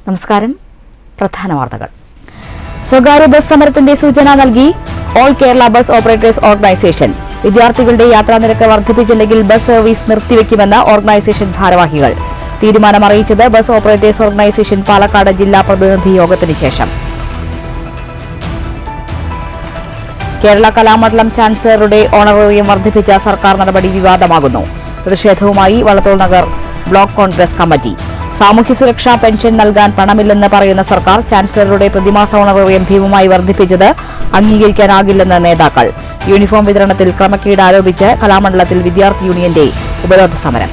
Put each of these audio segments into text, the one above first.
നമസ്കാരം. പ്രധാന വാർത്തകൾ. സ്വകാര്യ ബസ് സമരത്തിന്റെ സൂചന നൽകി all Kerala bus operators organisation. വിദ്യാർത്ഥികളുടെ യാത്രാനിരക്ക് വർദ്ധിപ്പിച്ചില്ലെങ്കിൽ ബസ് സർവീസ് നിർത്തിവെക്കുമെന്ന് ഓർഗനൈസേഷൻ ഭാരവാഹികൾ. തീരുമാനം അറിയിച്ചത് ബസ് ഓപ്പറേറ്റേഴ്സ് ഓർഗനൈസേഷൻ പാലക്കാട് ജില്ലാ പ്രതിനിധി യോഗത്തിന് ശേഷം. കേരള കലാമണ്ഡലം ചാൻസലറുടെ ഓണറേറിയം വർദ്ധിപ്പിച്ച സർക്കാർ നടപടി വിവാദമാകുന്നു. പ്രതിഷേധവുമായി വള്ളത്തോൾ നഗർ ബ്ലോക്ക് കോൺഗ്രസ് കമ്മിറ്റി. സാമൂഹ്യ സുരക്ഷാ പെൻഷൻ നൽകാൻ പണമില്ലെന്ന് പറയുന്ന സർക്കാർ ചാൻസലറുടെ പ്രതിമാസ ഓണറേറിയം ഭീമമായി വർദ്ധിപ്പിച്ചത് അംഗീകരിക്കാനാകില്ലെന്ന് നേതാക്കൾ. യൂണിഫോം വിതരണത്തിൽ ക്രമക്കേട് ആരോപിച്ച് കലാമണ്ഡലത്തിൽ വിദ്യാർത്ഥി യൂണിയന്റെ ഉപരോധ സമരം.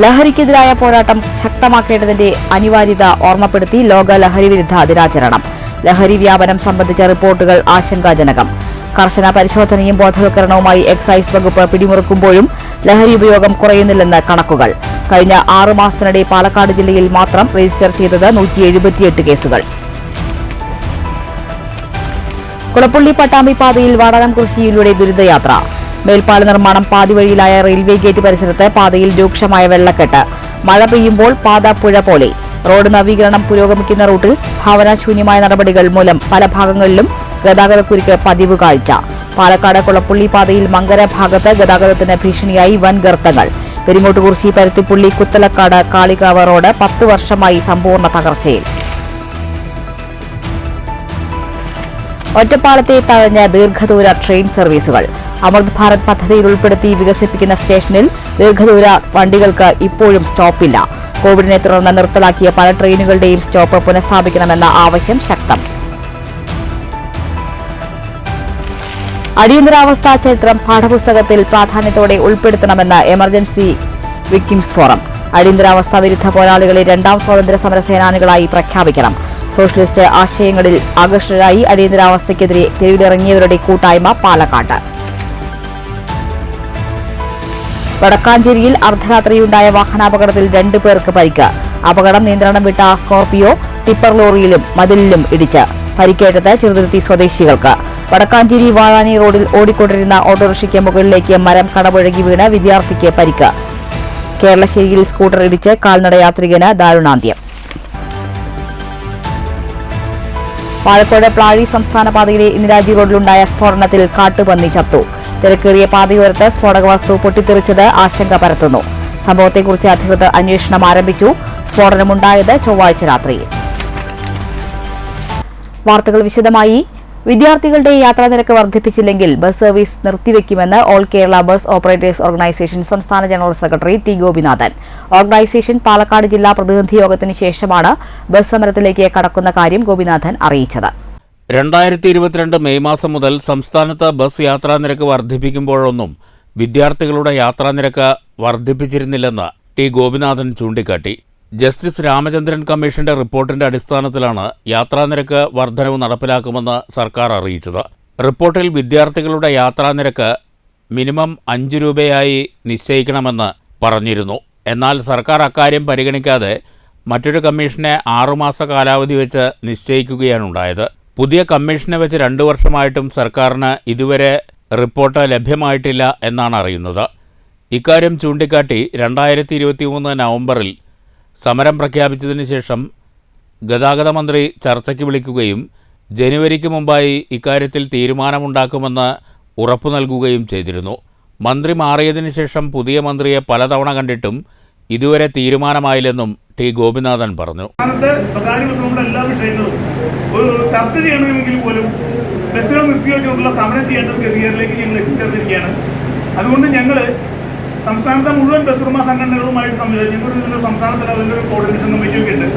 ലഹരിക്കെതിരായ പോരാട്ടം ശക്തമാക്കേണ്ടതിന്റെ അനിവാര്യത ഓർമ്മപ്പെടുത്തി ലോക ലഹരി വിരുദ്ധ ദിനാചരണം. ലഹരി വ്യാപനം സംബന്ധിച്ച റിപ്പോർട്ടുകൾ ആശങ്കാജനകം. കർശന പരിശോധനയും ബോധവൽക്കരണവുമായി എക്സൈസ് വകുപ്പ് പിടിമുറുക്കുമ്പോഴും ലഹരി ഉപയോഗം കുറയുന്നില്ലെന്ന് കണക്കുകൾ. കഴിഞ്ഞ 6 മാസത്തിനിടെ പാലക്കാട് ജില്ലയിൽ മാത്രം രജിസ്റ്റർ ചെയ്തത് 178 കേസുകൾ. കുളപ്പുള്ളി പട്ടാമ്പി പാതയിൽ വാടകംകുറിശ്ശിയിലൂടെ ദുരിതയാത്ര. മേൽപ്പാല നിർമ്മാണം പാതിവഴിയിലായ റെയിൽവേ ഗേറ്റ് പരിസരത്ത് പാതയിൽ രൂക്ഷമായ വെള്ളക്കെട്ട്. മഴ പെയ്യുമ്പോൾ പാത പുഴ പോലെ. റോഡ് നവീകരണം പുരോഗമിക്കുന്ന റൂട്ടിൽ ഭാവനാശൂന്യമായ നടപടികൾ മൂലം പല ഭാഗങ്ങളിലും ഗതാഗതക്കുരുക്ക് പതിവ് കാഴ്ച. പാലക്കാട് കുളപ്പുള്ളി പാതയിൽ മങ്കര ഭാഗത്ത് ഗതാഗതത്തിന് ഭീഷണിയായി വൻ ഗർത്തങ്ങൾ. പെരിങ്ങോട്ടുകുറിശ്ശി പരുത്തിപ്പുള്ളി കുത്തലക്കാട് കാളികാവ് റോഡ് 10 വർഷമായി സമ്പൂർണ്ണ തകർച്ചയിൽ. ഒറ്റപ്പാലത്തെ തഴഞ്ഞ ദീർഘദൂര ട്രെയിൻ സർവീസുകൾ. അമൃത് ഭാരത് പദ്ധതിയിൽ ഉൾപ്പെടുത്തി വികസിപ്പിക്കുന്ന സ്റ്റേഷനിൽ ദീർഘദൂര വണ്ടികൾക്ക് ഇപ്പോഴും സ്റ്റോപ്പില്ല. കോവിഡിനെ തുടർന്ന് നിർത്തലാക്കിയ പല ട്രെയിനുകളുടെയും സ്റ്റോപ്പ് പുനഃസ്ഥാപിക്കണമെന്ന ആവശ്യം ശക്തം. അടിയന്തരാവസ്ഥാ ചരിത്രം പാഠപുസ്തകത്തിൽ പ്രാധാന്യത്തോടെ ഉൾപ്പെടുത്തണമെന്ന് എമർജൻസി വിക്ടിംസ് ഫോറം. അടിയന്തരാവസ്ഥ വിരുദ്ധ പോരാളികളെ 2ാം സ്വാതന്ത്ര്യ സമര സേനാനികളായി പ്രഖ്യാപിക്കണം. സോഷ്യലിസ്റ്റ് ആശയങ്ങളിൽ ആകർഷകരായി അടിയന്തരാവസ്ഥയ്ക്കെതിരെ തെരുവിലിറങ്ങിയവരുടെ കൂട്ടായ്മ പാലക്കാട്ട്. വടക്കാഞ്ചേരിയിൽ അർദ്ധരാത്രിയുണ്ടായ വാഹനാപകടത്തിൽ 2 പേർക്ക് പരിക്ക്. അപകടം നിയന്ത്രണം വിട്ട സ്കോർപിയോ ടിപ്പർ ലോറിയിലും മതിലിലും ഇടിച്ച്. പരിക്കേറ്റത് ചെറുതുരുത്തി സ്വദേശികൾക്ക്. വടക്കാഞ്ചേരി വാഴാനി റോഡിൽ ഓടിക്കൊണ്ടിരുന്ന ഓട്ടോറിക്ഷയ്ക്ക് മുകളിലേക്ക് മരം കടപുഴകി വീണ് വിദ്യാർത്ഥിക്ക് പരിക്ക്. കേരളശ്ശേരിയിൽ സ്കൂട്ടർ ഇടിച്ച് കാൽനടയാത്രികന് ദാരുണാന്ത്യം. പാലക്കാട് പ്ലാഴി സംസ്ഥാന പാതയിലെ ഇന്ദിരാജി റോഡിലുണ്ടായ സ്ഫോടനത്തിൽ കാട്ടുപന്നി ചത്തു. തിരക്കേറിയ പാതയോരത്ത് സ്ഫോടക വസ്തു പൊട്ടിത്തെറിച്ചത് ആശങ്ക പരത്തുന്നു. സംഭവത്തെക്കുറിച്ച് അധികൃതർ അന്വേഷണം ആരംഭിച്ചു. സ്ഫോടനമുണ്ടായത് ചൊവ്വാഴ്ച രാത്രി. വാർത്തകൾ വിശദമായി. വിദ്യാർത്ഥികളുടെ യാത്രാനിരക്ക് വർദ്ധിപ്പിച്ചില്ലെങ്കിൽ ബസ് സർവീസ് നിർത്തിവെക്കുമെന്ന് all Kerala bus operators organisation സംസ്ഥാന general secretary T Gopinathan. Organisation Palakkad ജില്ലാ പ്രതിനിധി യോഗത്തിന് ശേഷമാണ് ബസ് സമരത്തിലേക്ക് കടക്കുന്ന കാര്യം ഗോപിനാഥൻ അറിയിച്ചത്. 2022 മെയ് മാസം മുതൽ സംസ്ഥാനത്ത് ബസ് യാത്രാനിരക്ക് വർദ്ധിപ്പിക്കുമ്പോഴൊന്നും വിദ്യാർത്ഥികളുടെ യാത്രാനിരക്ക് വർദ്ധിപ്പിച്ചിരുന്നില്ലെന്ന് ടി ഗോപിനാഥൻ ചൂണ്ടിക്കാട്ടി. ജസ്റ്റിസ് രാമചന്ദ്രൻ കമ്മീഷന്റെ റിപ്പോർട്ടിന്റെ അടിസ്ഥാനത്തിലാണ് യാത്രാനിരക്ക് വർധനവ് നടപ്പിലാക്കുമെന്ന് സർക്കാർ അറിയിച്ചത്. റിപ്പോർട്ടിൽ വിദ്യാർത്ഥികളുടെ യാത്രാനിരക്ക് മിനിമം 5 രൂപയായി നിശ്ചയിക്കണമെന്ന് പറഞ്ഞിരുന്നു. എന്നാൽ സർക്കാർ അക്കാര്യം പരിഗണിക്കാതെ മറ്റൊരു കമ്മീഷനെ 6 മാസ കാലാവധി വെച്ച് നിശ്ചയിക്കുകയാണുണ്ടായത്. പുതിയ കമ്മീഷനെ വെച്ച് 2 വർഷമായിട്ടും സർക്കാരിന് ഇതുവരെ റിപ്പോർട്ട് ലഭ്യമായിട്ടില്ല എന്നാണ് അറിയുന്നത്. ഇക്കാര്യം ചൂണ്ടിക്കാട്ടി 2023 നവംബറിൽ സമരം പ്രഖ്യാപിച്ചതിന് ശേഷം ഗതാഗത മന്ത്രി ചർച്ചയ്ക്ക് വിളിക്കുകയും ജനുവരിക്ക് മുമ്പായി ഇക്കാര്യത്തിൽ തീരുമാനമുണ്ടാക്കുമെന്ന് ഉറപ്പു നൽകുകയും ചെയ്തിരുന്നു. മന്ത്രി മാറിയതിനു ശേഷം പുതിയ മന്ത്രിയെ പലതവണ കണ്ടിട്ടും ഇതുവരെ തീരുമാനമായില്ലെന്നും ടി ഗോപിനാഥൻ പറഞ്ഞു. ചർച്ച ചെയ്യണമെങ്കിൽ പോലും ബസ്സുകൾ നിർത്തിവെച്ചുകൊണ്ടുള്ള സമരം ചെയ്യേണ്ടത് ഗതികേടിലേക്ക് ഞങ്ങൾ എത്തിച്ചേർന്നിരിക്കുകയാണ്. അതുകൊണ്ട് ഞങ്ങൾ സംസ്ഥാനത്തെ മുഴുവൻ ബസ് ഉടമ സംഘടനകളുമായിട്ട് ഞങ്ങൾ സംസ്ഥാനത്തിൽ അതിൻ്റെ ഒരു കോർഡിനേഷൻ കമ്മിറ്റിയൊക്കെ ഉണ്ട്.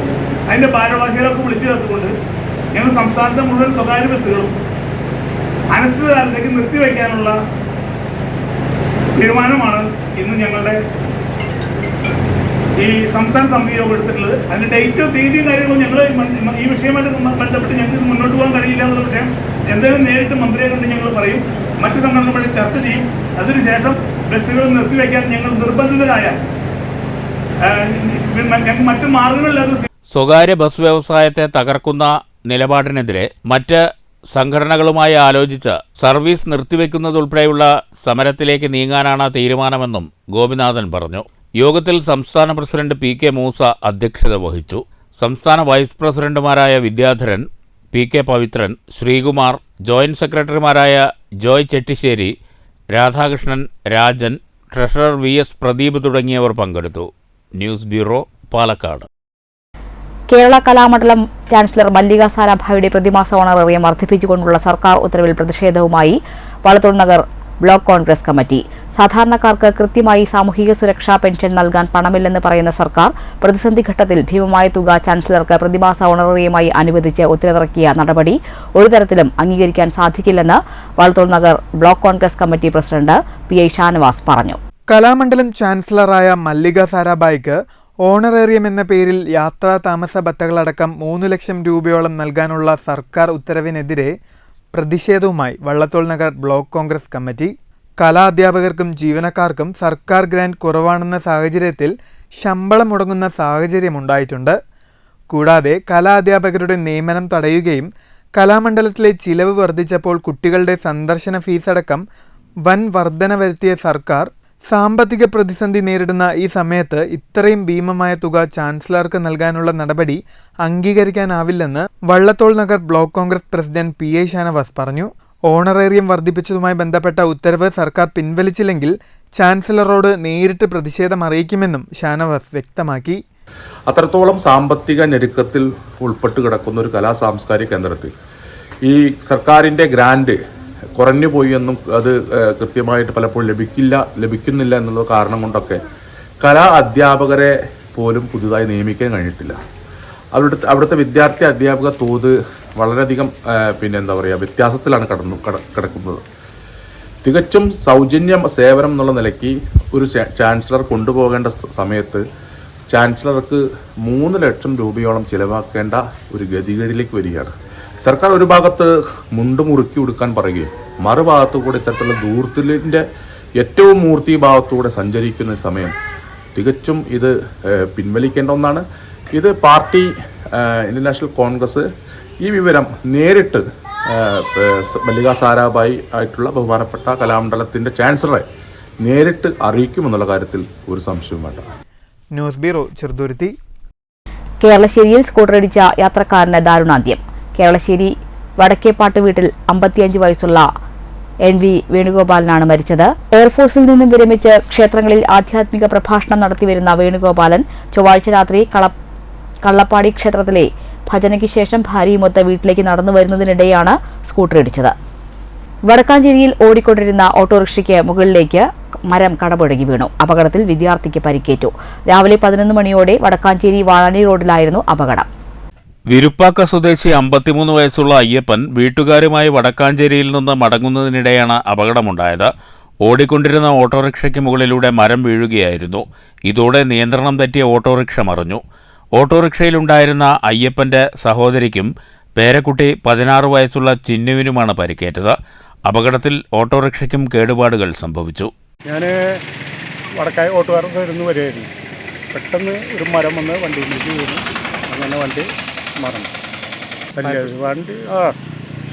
അതിൻ്റെ ഭാരവാഹികളൊക്കെ വിളിച്ചു ചേർത്തുകൊണ്ട് ഞങ്ങൾ സംസ്ഥാനത്തെ മുഴുവൻ സ്വകാര്യ ബസ്സുകളും അനിശ്ചിതകാലത്തേക്ക് നിർത്തിവെക്കാനുള്ള തീരുമാനമാണ് ഇന്ന് ഞങ്ങളുടെ ഈ സംസ്ഥാന സമിതി യോഗം എടുത്തിട്ടുള്ളത്. അതിൻ്റെ ഡേറ്റോ തീയതിയും കാര്യങ്ങളും ഞങ്ങൾ ഈ വിഷയമായിട്ട് ബന്ധപ്പെട്ട് ഞങ്ങൾക്ക് മുന്നോട്ട് പോകാൻ കഴിയില്ല എന്നുള്ള വിഷയം എന്തായാലും നേരിട്ട് മന്ത്രിയെ കണ്ട് ഞങ്ങൾ പറയും. മറ്റു സംഘടനകളുമായി ചർച്ച ചെയ്യും. അതിനുശേഷം ബസ്സുകൾ നിർത്തിവെക്കാൻ ഞങ്ങൾ നിർബന്ധിതരായാൽ മറ്റു മാർഗങ്ങളില്ലാതെ സ്വകാര്യ ബസ് വ്യവസായത്തെ തകർക്കുന്ന നിലപാടിനെതിരെ മറ്റ് സംഘടനകളുമായി ആലോചിച്ച് സർവീസ് നിർത്തിവെക്കുന്നതുൾപ്പെടെയുള്ള സമരത്തിലേക്ക് നീങ്ങാനാണ് തീരുമാനമെന്നും ഗോപിനാഥൻ പറഞ്ഞു. യോഗത്തിൽ സംസ്ഥാന പ്രസിഡന്റ് പി കെ മൂസ അധ്യക്ഷത വഹിച്ചു. സംസ്ഥാന വൈസ് പ്രസിഡന്റുമാരായ Vidyadharan, P K Pavithran, Sreekumar, joint സെക്രട്ടറിമാരായ Joy Chettissery, Radhakrishnan, Rajan, treasurer V S Pradeep തുടങ്ങിയവർ പങ്കെടുത്തു. News bureau, Palakkad. Kerala Kalamandalam chancellor Mallika സാരാഭായിയുടെ പ്രതിമാസ ഓണറേറിയം വർദ്ധിപ്പിച്ചുകൊണ്ടുള്ള സർക്കാർ ഉത്തരവിൽ പ്രതിഷേധവുമായി വള്ളത്തോൾ നഗർ ബ്ലോക്ക് കോൺഗ്രസ് കമ്മിറ്റി. സാധാരണക്കാർക്ക് കൃത്യമായി സാമൂഹിക സുരക്ഷാ പെൻഷൻ നൽകാൻ പണമില്ലെന്ന് പറയുന്ന സർക്കാർ പ്രതിസന്ധി ഘട്ടത്തിൽ ഭീമമായ തുക ചാൻസലർക്ക് പ്രതിമാസ ഓണറേറിയമായി അനുവദിച്ച് ഉത്തരവിറക്കിയ നടപടി ഒരു തരത്തിലും അംഗീകരിക്കാൻ സാധിക്കില്ലെന്ന് Vallathol Nagar block Congress committee president P I Shanavas പറഞ്ഞു. കലാമണ്ഡലം ചാൻസലറായ മല്ലിക സാരാഭായിക്ക് ഓണറേറിയം എന്ന പേരിൽ യാത്രാ താമസ ഭത്തകളടക്കം 3 ലക്ഷം രൂപയോളം നൽകാനുള്ള സർക്കാർ ഉത്തരവിനെതിരെ പ്രതിഷേധവുമായി വള്ളത്തോൾ നഗർ ബ്ലോക്ക് കോൺഗ്രസ് കമ്മിറ്റി. കലാധ്യാപകർക്കും ജീവനക്കാർക്കും സർക്കാർ ഗ്രാന്റ് കുറവാണെന്ന സാഹചര്യത്തിൽ ശമ്പളം മുടങ്ങുന്ന സാഹചര്യമുണ്ടായിട്ടുണ്ട്. കൂടാതെ കലാധ്യാപകരുടെ നിയമനം തടയുകയും കലാമണ്ഡലത്തിലെ ചിലവ് വർദ്ധിച്ചപ്പോൾ കുട്ടികളുടെ സന്ദർശന ഫീസടക്കം വൻ വർധന വരുത്തിയ സർക്കാർ സാമ്പത്തിക പ്രതിസന്ധി നേരിടുന്ന ഈ സമയത്ത് ഇത്രയും ഭീമമായ തുക ചാൻസലർക്ക് നൽകാനുള്ള നടപടി അംഗീകരിക്കാനാവില്ലെന്ന് Vallathol Nagar block Congress president P I Shanavas പറഞ്ഞു. ഓണറേറിയം വർദ്ധിപ്പിച്ചതുമായി ബന്ധപ്പെട്ട ഉത്തരവ് സർക്കാർ പിൻവലിച്ചില്ലെങ്കിൽ ചാൻസലറോട് നേരിട്ട് പ്രതിഷേധം അറിയിക്കുമെന്നും ഷാനവാസ് വ്യക്തമാക്കി. അത്രത്തോളം സാമ്പത്തിക ഞെരുക്കത്തിൽ ഉൾപ്പെട്ട് കിടക്കുന്ന ഒരു കലാ സാംസ്കാരിക കേന്ദ്രത്തിൽ ഈ സർക്കാരിൻ്റെ ഗ്രാൻഡ് കുറഞ്ഞുപോയി എന്നും അത് കൃത്യമായിട്ട് പലപ്പോഴും ലഭിക്കുന്നില്ല എന്നുള്ള കാരണം കൊണ്ടൊക്കെ കലാ അധ്യാപകരെ പോലും പുതുതായി നിയമിക്കാൻ കഴിഞ്ഞിട്ടില്ല. അവിടുത്തെ വിദ്യാർത്ഥി അധ്യാപക തോത് വളരെയധികം വ്യത്യാസത്തിലാണ് കിടക്കുന്നത്. തികച്ചും സൗജന്യ സേവനം എന്നുള്ള നിലയ്ക്ക് ഒരു ചാൻസലർ കൊണ്ടുപോകേണ്ട സമയത്ത് ചാൻസലർക്ക് 3 ലക്ഷം രൂപയോളം ചിലവാക്കേണ്ട ഒരു ഗതികേടിലേക്ക് വരികയാണ്. സർക്കാർ ഒരു ഭാഗത്ത് മുണ്ടുമുറുക്കി കൊടുക്കാൻ പറയുകയും മറുഭാഗത്തുകൂടെ ഇത്തരത്തിലുള്ള ദൂർത്തിലിൻ്റെ ഏറ്റവും മൂർത്തി ഭാഗത്തൂടെ സഞ്ചരിക്കുന്ന സമയം തികച്ചും ഇത് പിൻവലിക്കേണ്ട ഒന്നാണ്. ഇത് പാർട്ടി ഇന്ത്യൻ നാഷണൽ കോൺഗ്രസ് ഈ വിവരം നേരിട്ട് മല്ലിക സാരാഭായി ആയിട്ടുള്ള ബഹുമാനപ്പെട്ട കലാമണ്ഡലത്തിൻ്റെ ചാൻസലറെ നേരിട്ട് അറിയിക്കുമെന്നുള്ള കാര്യത്തിൽ ഒരു സംശയവും വേണ്ട. News bureau, Cheruthuruthy. കേരളശ്ശേരിയിൽ സ്കൂട്ടറിടിച്ച യാത്രക്കാരന് ദാരുണാന്ത്യം. കേരളശ്ശേരി വടക്കേപ്പാട്ട് വീട്ടിൽ 55 വയസ്സുള്ള NV വേണുഗോപാലനാണ് മരിച്ചത്. എയർഫോഴ്സിൽ നിന്നും വിരമിച്ച് ക്ഷേത്രങ്ങളിൽ ആധ്യാത്മിക പ്രഭാഷണം നടത്തിവരുന്ന വേണുഗോപാലൻ ചൊവ്വാഴ്ച രാത്രി കള്ളപ്പാടി ക്ഷേത്രത്തിലെ ഭജനയ്ക്ക് ശേഷം ഭാര്യയുമൊത്ത് വീട്ടിലേക്ക് നടന്നു വരുന്നതിനിടെയാണ് സ്കൂട്ടർ ഇടിച്ചത്. വടക്കാഞ്ചേരിയിൽ ഓടിക്കൊണ്ടിരുന്ന ഓട്ടോറിക്ഷയ്ക്ക് മുകളിലേക്ക് മരം കടപുഴകി വീണു. അപകടത്തിൽ വിദ്യാർത്ഥിക്ക് പരിക്കേറ്റു. രാവിലെ 11 മണിയോടെ വടക്കാഞ്ചേരി വാഴാനി റോഡിലായിരുന്നു അപകടം. വിരുപ്പാക്ക സ്വദേശി 53 വയസ്സുള്ള അയ്യപ്പൻ വീട്ടുകാരുമായി വടക്കാഞ്ചേരിയിൽ നിന്ന് മടങ്ങുന്നതിനിടെയാണ് അപകടമുണ്ടായത്. ഓടിക്കൊണ്ടിരുന്ന ഓട്ടോറിക്ഷയ്ക്ക് മുകളിലൂടെ മരം വീഴുകയായിരുന്നു. ഇതോടെ നിയന്ത്രണം തെറ്റിയ ഓട്ടോറിക്ഷ മറിഞ്ഞു. ഓട്ടോറിക്ഷയിലുണ്ടായിരുന്ന അയ്യപ്പന്റെ സഹോദരിക്കും പേരക്കുട്ടി 16 വയസ്സുള്ള ചിന്നുവിനുമാണ് പരിക്കേറ്റത്. അപകടത്തിൽ ഓട്ടോറിക്ഷയ്ക്കും കേടുപാടുകൾ സംഭവിച്ചു. ഞാൻ വടക്കായ ഓട്ടോറിക്ഷ വരികയായിരുന്നു. പെട്ടെന്ന് ഒരു മരം വന്ന് വണ്ടിയിലേക്ക് വീണു. അങ്ങനെ വണ്ടി മറന്നു. വണ്ടി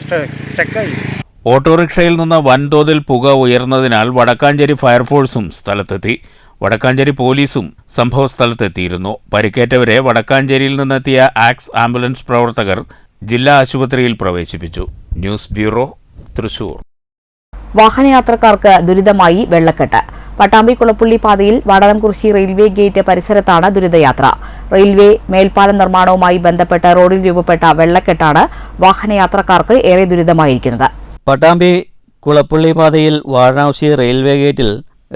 സ്റ്റക്കായി. ഓട്ടോറിക്ഷയിൽ നിന്ന് വൻതോതിൽ പുക ഉയർന്നതിനാൽ വടക്കാഞ്ചേരി ഫയർഫോഴ്സും സ്ഥലത്തെത്തി. വടക്കാഞ്ചേരി പോലീസും സംഭവസ്ഥലത്തെത്തിയിരുന്നു. പരിക്കേറ്റവരെ വടക്കാഞ്ചേരിയിൽ നിന്നെത്തിയ ആക്സ് ആംബുലൻസ് പ്രവർത്തകർ ജില്ലാ ആശുപത്രിയിൽ പ്രവേശിപ്പിച്ചു. News bureau, Thrissur. വാഹനയാത്രക്കാർക്ക് ദുരിതമായി വെള്ളക്കെട്ട്. പട്ടാമ്പി കുളപ്പുള്ളി പാതയിൽ വാടാനംകുറിശി റെയിൽവേ ഗേറ്റ് പരിസരത്താണ് ദുരിതയാത്ര. റെയിൽവേ മേൽപ്പാലം നിർമ്മാണവുമായി ബന്ധപ്പെട്ട് റോഡിൽ രൂപപ്പെട്ട വെള്ളക്കെട്ടാണ് വാഹനയാത്രക്കാർക്ക് ഏറെ ദുരിതമായിരിക്കുന്നത്. പട്ടാമ്പി കുളപ്പുള്ളി പാതയിൽ വാടാനംകുറിശി റെയിൽവേ ഗേറ്റിൽ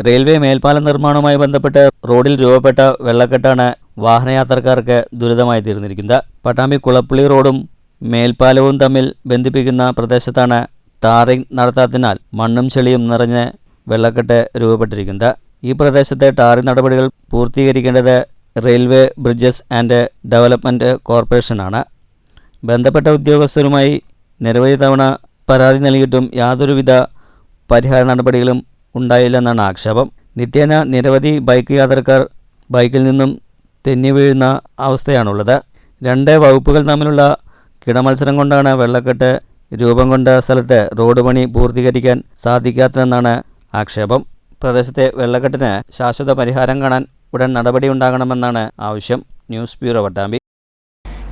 റെയിൽവേ മേൽപ്പാലം നിർമ്മാണവുമായി ബന്ധപ്പെട്ട് റോഡിൽ രൂപപ്പെട്ട വെള്ളക്കെട്ടാണ് വാഹനയാത്രക്കാർക്ക് ദുരിതമായി തീർന്നിരിക്കുന്നത്. പട്ടാമ്പി കുളപ്പുള്ളി റോഡും മേൽപ്പാലവും തമ്മിൽ ബന്ധിപ്പിക്കുന്ന പ്രദേശത്താണ് ടാറിംഗ് നടത്താത്തതിനാൽ മണ്ണും ചെളിയും നിറഞ്ഞ് വെള്ളക്കെട്ട് രൂപപ്പെട്ടിരിക്കുന്നത്. ഈ പ്രദേശത്തെ ടാറിംഗ് നടപടികൾ പൂർത്തീകരിക്കേണ്ടത് റെയിൽവേ ബ്രിഡ്ജസ് ആൻഡ് ഡെവലപ്മെൻറ്റ് കോർപ്പറേഷനാണ്. ബന്ധപ്പെട്ട ഉദ്യോഗസ്ഥരുമായി നിരവധി തവണ പരാതി നൽകിയിട്ടും യാതൊരുവിധ പരിഹാര നടപടികളും ഉണ്ടായില്ലെന്നാണ് ആക്ഷേപം. നിത്യേന നിരവധി ബൈക്ക് യാത്രക്കാർ ബൈക്കിൽ നിന്നും തെന്നി വീഴുന്ന അവസ്ഥയാണുള്ളത്. 2 വകുപ്പുകൾ തമ്മിലുള്ള കിടമത്സരം കൊണ്ടാണ് വെള്ളക്കെട്ട് രൂപം കൊണ്ട സ്ഥലത്ത് റോഡ് പണി പൂർത്തീകരിക്കാൻ സാധിക്കാത്തതെന്നാണ് ആക്ഷേപം. പ്രദേശത്തെ വെള്ളക്കെട്ടിന് ശാശ്വത പരിഹാരം കാണാൻ ഉടൻ നടപടിയുണ്ടാകണമെന്നാണ് ആവശ്യം. News bureau Pattambi.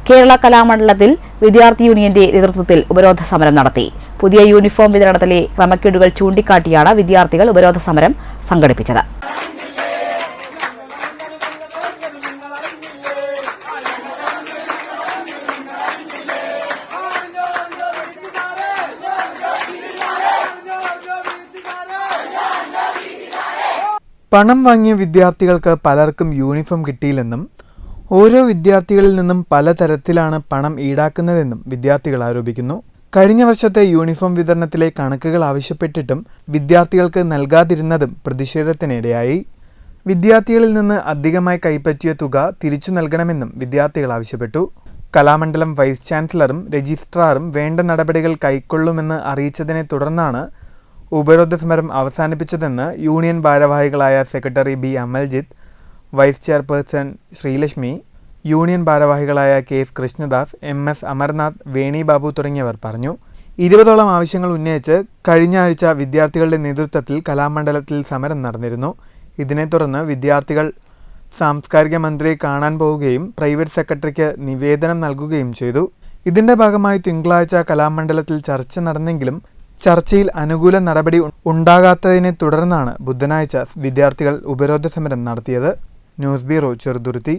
കേരള കലാമണ്ഡലത്തിൽ വിദ്യാർത്ഥി യൂണിയന്റെ നേതൃത്വത്തിൽ ഉപരോധ സമരം നടത്തി. പുതിയ യൂണിഫോം വിതരണത്തിലെ ക്രമക്കേടുകൾ ചൂണ്ടിക്കാട്ടിയാണ് വിദ്യാർത്ഥികൾ ഉപരോധ സമരം സംഘടിപ്പിച്ചത്. പണം വാങ്ങിയ വിദ്യാർത്ഥികൾക്ക് പലർക്കും യൂണിഫോം കിട്ടിയില്ലെന്നും ഓരോ വിദ്യാർത്ഥികളിൽ നിന്നും പലതരത്തിലാണ് പണം ഈടാക്കുന്നതെന്നും വിദ്യാർത്ഥികൾ ആരോപിക്കുന്നു. കഴിഞ്ഞ വർഷത്തെ യൂണിഫോം വിതരണത്തിലെ കണക്കുകൾ ആവശ്യപ്പെട്ടിട്ടും വിദ്യാർത്ഥികൾക്ക് നൽകാതിരുന്നതും പ്രതിഷേധത്തിനിടയായി. വിദ്യാർത്ഥികളിൽ നിന്ന് അധികമായി കൈപ്പറ്റിയ തുക തിരിച്ചു നൽകണമെന്നും വിദ്യാർത്ഥികൾ ആവശ്യപ്പെട്ടു. കലാമണ്ഡലം വൈസ് ചാൻസലറും രജിസ്ട്രാറും വേണ്ട നടപടികൾ കൈക്കൊള്ളുമെന്ന് അറിയിച്ചതിനെ തുടർന്നാണ് ഉപരോധ സമരം അവസാനിപ്പിച്ചതെന്ന് യൂണിയൻ ഭാരവാഹികളായ secretary B Amaljith, vice chairperson Sreelakshmi, union ഭാരവാഹികളായ K S Krishnadas, MS Amarnath, Veni Babu തുടങ്ങിയവർ പറഞ്ഞു. 20ഓളം ആവശ്യങ്ങൾ ഉന്നയിച്ച് കഴിഞ്ഞ ആഴ്ച വിദ്യാർത്ഥികളുടെ നേതൃത്വത്തിൽ കലാമണ്ഡലത്തിൽ സമരം നടന്നിരുന്നു. ഇതിനെ തുടർന്ന് വിദ്യാർത്ഥികൾ സാംസ്കാരിക മന്ത്രിയെ കാണാൻ പോവുകയും പ്രൈവറ്റ് സെക്രട്ടറിക്ക് നിവേദനം നൽകുകയും ചെയ്തു. ഇതിന്റെ ഭാഗമായി തിങ്കളാഴ്ച കലാമണ്ഡലത്തിൽ ചർച്ച നടന്നെങ്കിലും ചർച്ചയിൽ അനുകൂല നടപടി ഉണ്ടാകാത്തതിനെ തുടർന്നാണ് ബുധനാഴ്ച വിദ്യാർത്ഥികൾ ഉപരോധ സമരം നടത്തിയത്. News bureau, Cheruthuruthy.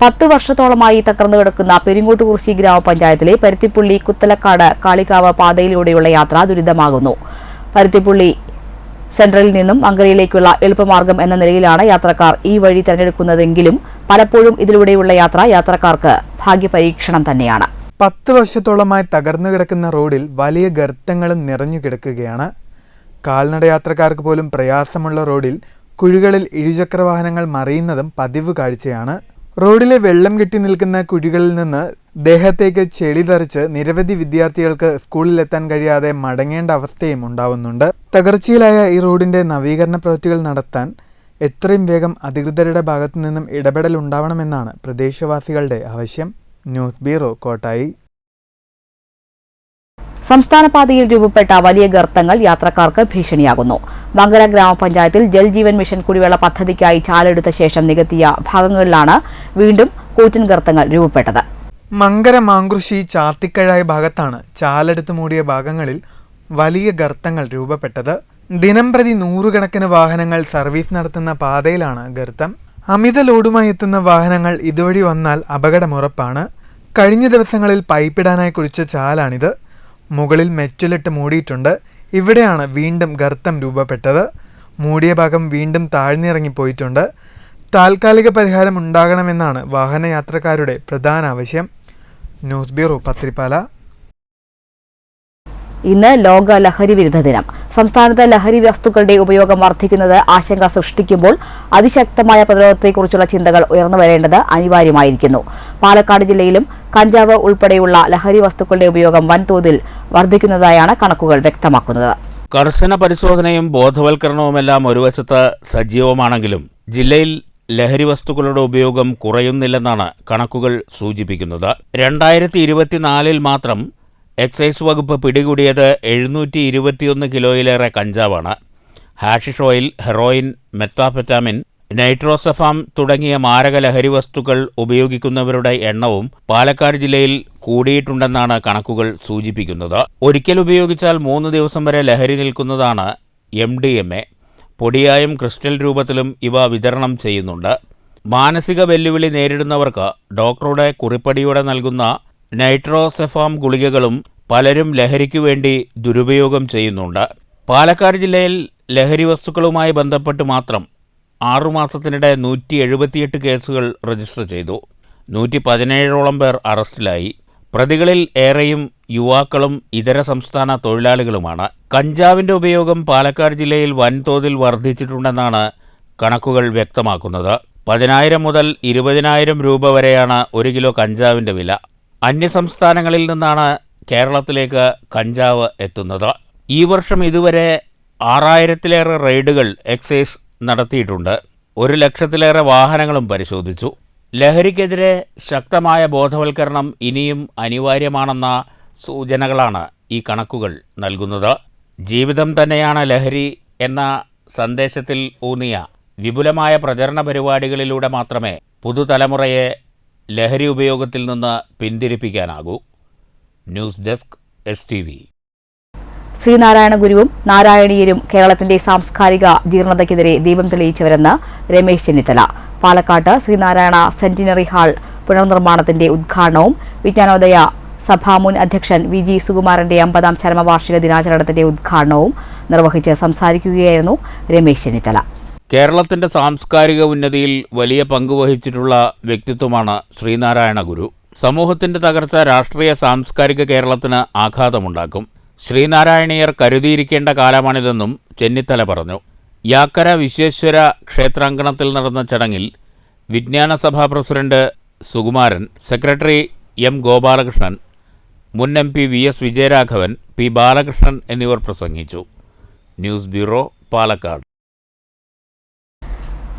10 വർഷത്തോളമായി തകർന്നുകിടക്കുന്ന പെരിങ്ങോട്ടുകുറിശി ഗ്രാമപഞ്ചായത്തിലെ പരുത്തിപ്പുള്ളി കുത്തലക്കാട് കാളികാവ് പാതയിലൂടെയുള്ള യാത്ര ദുരിതമാകുന്നു. പരുത്തിപ്പുള്ളി സെൻട്രലിൽ നിന്നും മങ്കരയിലേക്കുള്ള എളുപ്പമാർഗം എന്ന നിലയിലാണ് യാത്രക്കാർ ഈ വഴി തിരഞ്ഞെടുക്കുന്നതെങ്കിലും പലപ്പോഴും ഇതിലൂടെയുള്ള യാത്രക്കാർക്ക് ഭാഗ്യപരീക്ഷണം തന്നെയാണ്. 10 വർഷത്തോളമായി തകർന്നു കിടക്കുന്ന റോഡിൽ വലിയ ഗർത്തങ്ങളും നിറഞ്ഞു കിടക്കുകയാണ്. കാൽനടയാത്രക്കാർക്ക് പോലും പ്രയാസമുള്ള റോഡിൽ കുഴികളിൽ ഇരുചക്രവാഹനങ്ങൾ മറിയുന്നതും പതിവ് കാഴ്ചയാണ്. റോഡിലെ വെള്ളം കെട്ടി നിൽക്കുന്ന കുഴികളിൽ നിന്ന് ദേഹത്തേക്ക് ചെളി തെറിച്ച് നിരവധി വിദ്യാർത്ഥികൾക്ക് സ്കൂളിലെത്താൻ കഴിയാതെ മടങ്ങേണ്ട അവസ്ഥയും ഉണ്ടാവുന്നുണ്ട്. തകർച്ചയിലായ ഈ റോഡിന്റെ നവീകരണ പ്രവൃത്തികൾ നടത്താൻ എത്രയും വേഗം അധികൃതരുടെ ഭാഗത്തു നിന്നും ഇടപെടൽ ഉണ്ടാവണമെന്നാണ് പ്രദേശവാസികളുടെ ആവശ്യം. News bureau, Kottayi. സംസ്ഥാന പാതയിൽ രൂപപ്പെട്ട വലിയ ഗർത്തങ്ങൾ യാത്രക്കാർക്ക് ഭീഷണിയാകുന്നു. മങ്കര ഗ്രാമപഞ്ചായത്തിൽ ജൽജീവൻ മിഷൻ കുടിവെള്ള പദ്ധതിക്കായി ചാലെടുത്ത ശേഷം നികത്തിയ ഭാഗങ്ങളിലാണ് വീണ്ടും കൂറ്റൻ ഗർത്തങ്ങൾ രൂപപ്പെട്ടത്. മങ്കര മാങ്കുറിശി ചാത്തിക്കഴായ ഭാഗത്താണ് ചാലെടുത്ത് മൂടിയ ഭാഗങ്ങളിൽ വലിയ ഗർത്തങ്ങൾ രൂപപ്പെട്ടത്. ദിനംപ്രതി 100 കണക്കിന് വാഹനങ്ങൾ സർവീസ് നടത്തുന്ന പാതയിലാണ് ഗർത്തം. അമിത ലോഡുമായി എത്തുന്ന വാഹനങ്ങൾ ഇതുവഴി വന്നാൽ അപകടമുറപ്പാണ്. കഴിഞ്ഞ ദിവസങ്ങളിൽ പൈപ്പിടാനായി കുഴിച്ച ചാലാണിത്. മുകളിൽ മെറ്റലിട്ട് മൂടിയിട്ടുണ്ട്. ഇവിടെയാണ് വീണ്ടും ഗർത്തം രൂപപ്പെട്ടത്. മൂടിയ ഭാഗം വീണ്ടും താഴ്ന്നിറങ്ങിപ്പോയിട്ടുണ്ട്. താൽക്കാലിക പരിഹാരം ഉണ്ടാകണമെന്നാണ് വാഹനയാത്രക്കാരുടെ പ്രധാന ആവശ്യം. News bureau, Pathirippala. ഇന്ന് ലോക ലഹരി വിരുദ്ധ ദിനം. സംസ്ഥാനത്ത് ലഹരി വസ്തുക്കളുടെ ഉപയോഗം വർദ്ധിക്കുന്നത് ആശങ്ക സൃഷ്ടിക്കുമ്പോൾ അതിശക്തമായ പ്രതിരോധത്തെക്കുറിച്ചുള്ള ചിന്തകൾ ഉയർന്നുവരേണ്ടത് അനിവാര്യമായിരിക്കുന്നു. പാലക്കാട് ജില്ലയിലും കഞ്ചാവ് ഉൾപ്പെടെയുള്ള ലഹരി വസ്തുക്കളുടെ ഉപയോഗം വൻതോതിൽ വർദ്ധിക്കുന്നതായാണ് കണക്കുകൾ വ്യക്തമാക്കുന്നത്. കർശന പരിശോധനയും ബോധവൽക്കരണവുമെല്ലാം ഒരു വശത്ത് സജീവമാണെങ്കിലും ജില്ലയിൽ ലഹരി വസ്തുക്കളുടെ ഉപയോഗം കുറയുന്നില്ലെന്നാണ് കണക്കുകൾ സൂചിപ്പിക്കുന്നത്. 2024 മാത്രം എക്സൈസ് വകുപ്പ് പിടികൂടിയത് 721 കിലോയിലേറെ കഞ്ചാവാണ്. ഹാഷിഷ് ഓയിൽ, ഹെറോയിൻ, മെത്താഫെറ്റാമിൻ, നൈട്രോസെഫാം തുടങ്ങിയ മാരക ലഹരി വസ്തുക്കൾ ഉപയോഗിക്കുന്നവരുടെ എണ്ണവും പാലക്കാട് ജില്ലയിൽ കൂടിയിട്ടുണ്ടെന്നാണ് കണക്കുകൾ സൂചിപ്പിക്കുന്നത്. ഒരിക്കൽ ഉപയോഗിച്ചാൽ 3 ദിവസം വരെ ലഹരി നിൽക്കുന്നതാണ് MDMA. പൊടിയായും ക്രിസ്റ്റൽ രൂപത്തിലും ഇവ വിതരണം ചെയ്യുന്നുണ്ട്. മാനസിക വെല്ലുവിളി നേരിടുന്നവർക്ക് ഡോക്ടറുടെ കുറിപ്പടിയോടെ നൽകുന്ന നൈട്രോസെഫാം ഗുളികകളും പലരും ലഹരിക്കു വേണ്ടി ദുരുപയോഗം ചെയ്യുന്നുണ്ട്. പാലക്കാട് ജില്ലയിൽ ലഹരി വസ്തുക്കളുമായി ബന്ധപ്പെട്ട് മാത്രം 6 മാസത്തിനിടെ 178 കേസുകൾ രജിസ്റ്റർ ചെയ്തു. 117ഓളം പേർ അറസ്റ്റിലായി. പ്രതികളിൽ ഏറെയും യുവാക്കളും ഇതര സംസ്ഥാന തൊഴിലാളികളുമാണ്. കഞ്ചാവിൻ്റെ ഉപയോഗം പാലക്കാട് ജില്ലയിൽ വൻതോതിൽ വർദ്ധിച്ചിട്ടുണ്ടെന്നാണ് കണക്കുകൾ വ്യക്തമാക്കുന്നത്. 10,000 മുതൽ 20,000 രൂപ വരെയാണ് 1 കിലോ കഞ്ചാവിൻ്റെ വില. അന്യസംസ്ഥാനങ്ങളിൽ നിന്നാണ് കേരളത്തിലേക്ക് കഞ്ചാവ് എത്തുന്നത്. ഈ വർഷം ഇതുവരെ 6,000-ലേറെ റെയ്ഡുകൾ എക്സൈസ് നടത്തിയിട്ടുണ്ട്. 100,000-ലേറെ വാഹനങ്ങളും പരിശോധിച്ചു. ലഹരിക്കെതിരെ ശക്തമായ ബോധവൽക്കരണം ഇനിയും അനിവാര്യമാണെന്ന സൂചനകളാണ് ഈ കണക്കുകൾ നൽകുന്നത്. ജീവിതം തന്നെയാണ് ലഹരി എന്ന സന്ദേശത്തിൽ ഊന്നിയ വിപുലമായ പ്രചരണ പരിപാടികളിലൂടെ മാത്രമേ പുതുതലമുറയെ ലഹരി ഉപയോഗത്തിൽ നിന്ന് പിന്തിരിപ്പിക്കാനാകൂ. News desk STV. ശ്രീനാരായണ ഗുരുവും നാരായണീയരും കേരളത്തിന്റെ സാംസ്കാരിക ജീർണതയ്ക്കെതിരെ ദീപം തെളിയിച്ചവരെന്ന് രമേശ് ചെന്നിത്തല. പാലക്കാട്ട് ശ്രീനാരായണ സെന്റിനറി ഹാൾ പുനർനിർമ്മാണത്തിന്റെ ഉദ്ഘാടനവും വിജ്ഞാനോദയ സഭാ മുൻ അധ്യക്ഷൻ VG സുകുമാരന്റെ 50ാം ചരമവാർഷിക ദിനാചരണത്തിന്റെ ഉദ്ഘാടനവും നിർവഹിച്ച് സംസാരിക്കുകയായിരുന്നു രമേശ് ചെന്നിത്തല. കേരളത്തിന്റെ സാംസ്കാരിക ഉന്നതിയിൽ വലിയ പങ്കുവഹിച്ചിട്ടുള്ള വ്യക്തിത്വമാണ് ശ്രീനാരായണ ഗുരു. സമൂഹത്തിന്റെ തകർച്ച രാഷ്ട്രീയ സാംസ്കാരിക കേരളത്തിന് ആഘാതമുണ്ടാക്കും. ശ്രീനാരായണീയർ കരുതിയിരിക്കേണ്ട കാലമാണിതെന്നും ചെന്നിത്തല പറഞ്ഞു. യാക്കര വിശ്വേശ്വര ക്ഷേത്രാങ്കണത്തിൽ നടന്ന ചടങ്ങിൽ വിജ്ഞാനസഭാ president Sukumaran, secretary M. Gopalakrishnan, മുൻ MP VS Vijayaraghavan, P. Balakrishnan എന്നിവർ പ്രസംഗിച്ചു. News bureau, Palakkad.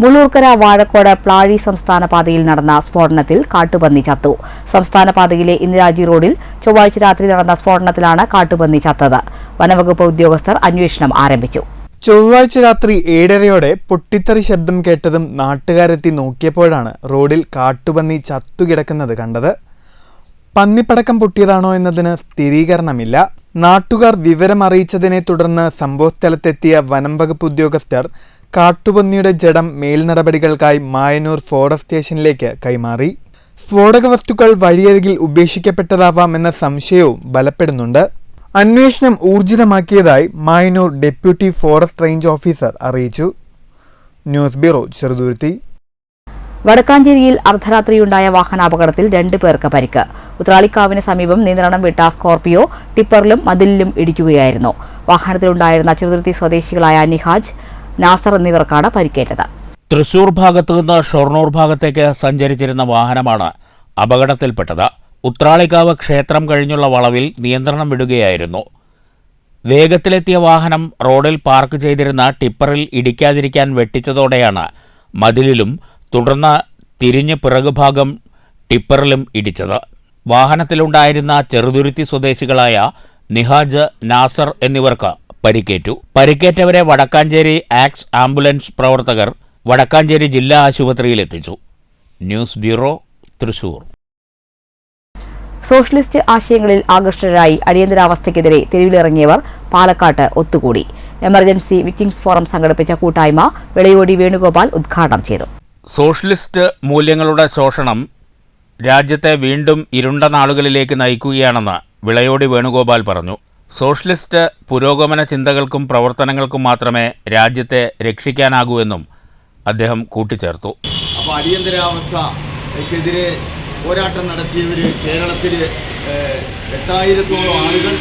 മുള്ളൂർക്കര വാഴക്കോട് പ്ലാഴി സംസ്ഥാന പാതയിൽ നടന്ന സ്ഫോടനത്തിൽ കാട്ടുപന്നി ചത്തു. സംസ്ഥാന പാതയിലെ ഇന്ദിരാജി റോഡിൽ ചൊവ്വാഴ്ച രാത്രി നടന്ന സ്ഫോടനത്തിലാണ് കാട്ടുപന്നി ചത്തത്. വനവകുപ്പ് ഉദ്യോഗസ്ഥർ അന്വേഷണം ആരംഭിച്ചു. ചൊവ്വാഴ്ച രാത്രി 7:30 പൊട്ടിത്തെറി ശബ്ദം കേട്ടതും നാട്ടുകാരെത്തി നോക്കിയപ്പോഴാണ് റോഡിൽ കാട്ടുപന്നി ചത്തുകിടക്കുന്നത് കണ്ടത്. പന്നിപ്പടക്കം പൊട്ടിയതാണോ എന്നതിന് സ്ഥിരീകരണമില്ല. നാട്ടുകാർ വിവരമറിയിച്ചതിനെ തുടർന്ന് സംഭവസ്ഥലത്തെത്തിയ വനം വകുപ്പ് ഉദ്യോഗസ്ഥർ കാട്ടുപന്നിയുടെ ജഡം മേൽനടപടികൾക്കായി മായന്നൂർ ഫോറസ്റ്റ് സ്റ്റേഷനിലേക്ക് കൈമാറി. സ്ഫോടക വസ്തുക്കൾ വഴിയരികിൽ ഉപേക്ഷിക്കപ്പെട്ടതാവാം എന്ന സംശയവും ബലപ്പെടുന്നുണ്ട്. അന്വേഷണം ഊർജിതമാക്കിയതായി Mayannur deputy forest range officer അറിയിച്ചു. News bureau, Cheruthuruthy. വടക്കാഞ്ചേരിയിൽ അർദ്ധരാത്രിയുണ്ടായ വാഹനാപകടത്തിൽ 2 പേർക്ക് പരിക്ക്. ഉത്രാളിക്കാവിന് സമീപം നിയന്ത്രണം വിട്ട സ്കോർപിയോ ടിപ്പറിലും മതിലിലും ഇടിക്കുകയായിരുന്നു. വാഹനത്തിലുണ്ടായിരുന്ന ചെറുതുരുത്തി സ്വദേശികളായ നിഹാജ്, നാസർ എന്നിവർക്കാണ് പരിക്കേറ്റത്. തൃശൂർ ഭാഗത്തു നിന്ന് ഷൊർണൂർ ഭാഗത്തേക്ക് സഞ്ചരിച്ചിരുന്ന വാഹനമാണ് അപകടത്തിൽപ്പെട്ടത്. ഉത്രാളിക്കാവ് ക്ഷേത്രം കഴിഞ്ഞുള്ള വളവിൽ നിയന്ത്രണം വിടുകയായിരുന്നു. വേഗത്തിലെത്തിയ വാഹനം റോഡിൽ പാർക്ക് ചെയ്തിരുന്ന ടിപ്പറിൽ ഇടിക്കാതിരിക്കാൻ വെട്ടിച്ചതോടെയാണ് മതിലിലും തുടർന്ന് തിരിഞ്ഞ് പിറകുഭാഗം ടിപ്പറിലും ഇടിച്ചത്. വാഹനത്തിലുണ്ടായിരുന്ന ചെറുതുരുത്തി സ്വദേശികളായ നിഹാജ്, നാസർ എന്നിവർക്ക് പരിക്കേറ്റു. പരിക്കേറ്റവരെ വടക്കാഞ്ചേരി ആക്സ് ആംബുലൻസ് പ്രവർത്തകർ വടക്കാഞ്ചേരി ജില്ലാ ആശുപത്രിയിലെത്തിച്ചു. News bureau, Thrissur. സോഷ്യലിസ്റ്റ് ആശയങ്ങളിൽ ആകർഷകരായി അടിയന്തരാവസ്ഥയ്ക്കെതിരെ തെരുവിലിറങ്ങിയവർ പാലക്കാട്ട് ഒത്തുകൂടി. എമർജൻസി വിക്ടിംസ് ഫോറം സംഘടിപ്പിച്ച കൂട്ടായ്മ വിളയോടി വേണുഗോപാൽ ഉദ്ഘാടനം ചെയ്തു. സോഷ്യലിസ്റ്റ് മൂല്യങ്ങളുടെ ശോഷണം രാജ്യത്തെ വീണ്ടും ഇരുണ്ട നാളുകളിലേക്ക് നയിക്കുകയാണെന്ന് വിളയോടി വേണുഗോപാൽ പറഞ്ഞു. സോഷ്യലിസ്റ്റ് പുരോഗമന ചിന്തകൾക്കും പ്രവർത്തനങ്ങൾക്കും മാത്രമേ രാജ്യത്തെ രക്ഷിക്കാനാകൂ എന്നും അദ്ദേഹം കൂട്ടിച്ചേർത്തു. അപ്പോൾ അടിയന്തരാവസ്ഥയ്ക്കെതിരെ പോരാട്ടം നടത്തിയവർ കേരളത്തിൽ 8000-ഓളം ആളുകൾ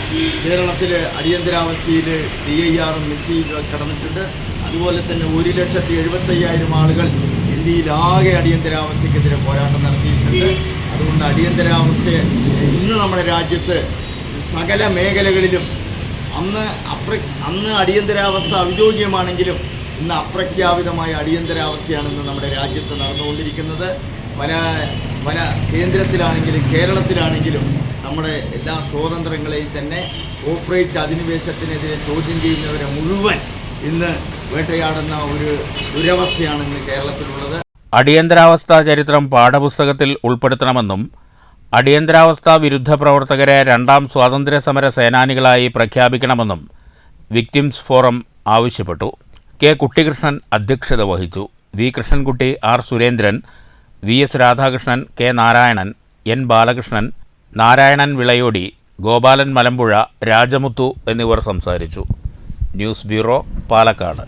കേരളത്തിൽ അടിയന്തരാവസ്ഥയിൽ DIR മിസ്സിൽ കടന്നിട്ടുണ്ട്. അതുപോലെ തന്നെ 1,75,000 ആളുകൾ ഇന്ത്യയിലാകെ അടിയന്തരാവസ്ഥയ്ക്കെതിരെ പോരാട്ടം നടത്തിയിട്ടുണ്ട്. അതുകൊണ്ട് അടിയന്തരാവസ്ഥ ഇന്ന് നമ്മുടെ രാജ്യത്ത് സകല മേഖലകളിലും അന്ന് അടിയന്തരാവസ്ഥ ഔദ്യോഗികമാണെങ്കിലും ഇന്ന് അപ്രഖ്യാപിതമായ അടിയന്തരാവസ്ഥയാണെന്ന് നമ്മുടെ രാജ്യത്ത് നടന്നുകൊണ്ടിരിക്കുന്നത്. പല കേന്ദ്രത്തിലാണെങ്കിലും കേരളത്തിലാണെങ്കിലും നമ്മുടെ എല്ലാ സ്വാതന്ത്ര്യങ്ങളെയും തന്നെ കോർപ്പറേറ്റ് അധിനിവേശത്തിനെതിരെ ചോദ്യം ചെയ്യുന്നവരെ മുഴുവൻ ഇന്ന് വേട്ടയാടുന്ന ഒരു ദുരവസ്ഥയാണ് ഇന്ന് കേരളത്തിലുള്ളത്. അടിയന്തരാവസ്ഥ ചരിത്രം പാഠപുസ്തകത്തിൽ ഉൾപ്പെടുത്തണമെന്നും അടിയന്തരാവസ്ഥ വിരുദ്ധ പ്രവർത്തകരെ 2ാം സ്വാതന്ത്ര്യ സമര സേനാനികളായി പ്രഖ്യാപിക്കണമെന്നും വിക്ടിംസ് ഫോറം ആവശ്യപ്പെട്ടു. കെ കുട്ടികൃഷ്ണൻ അധ്യക്ഷത വഹിച്ചു. V Krishnankutty, R Surendran, VS Radhakrishnan, K Narayanan, N Balakrishnan, Narayanan Vilayodi, Gopalan Malampuzha, Rajamuthu എന്നിവർ സംസാരിച്ചു. News bureau, Palakkad.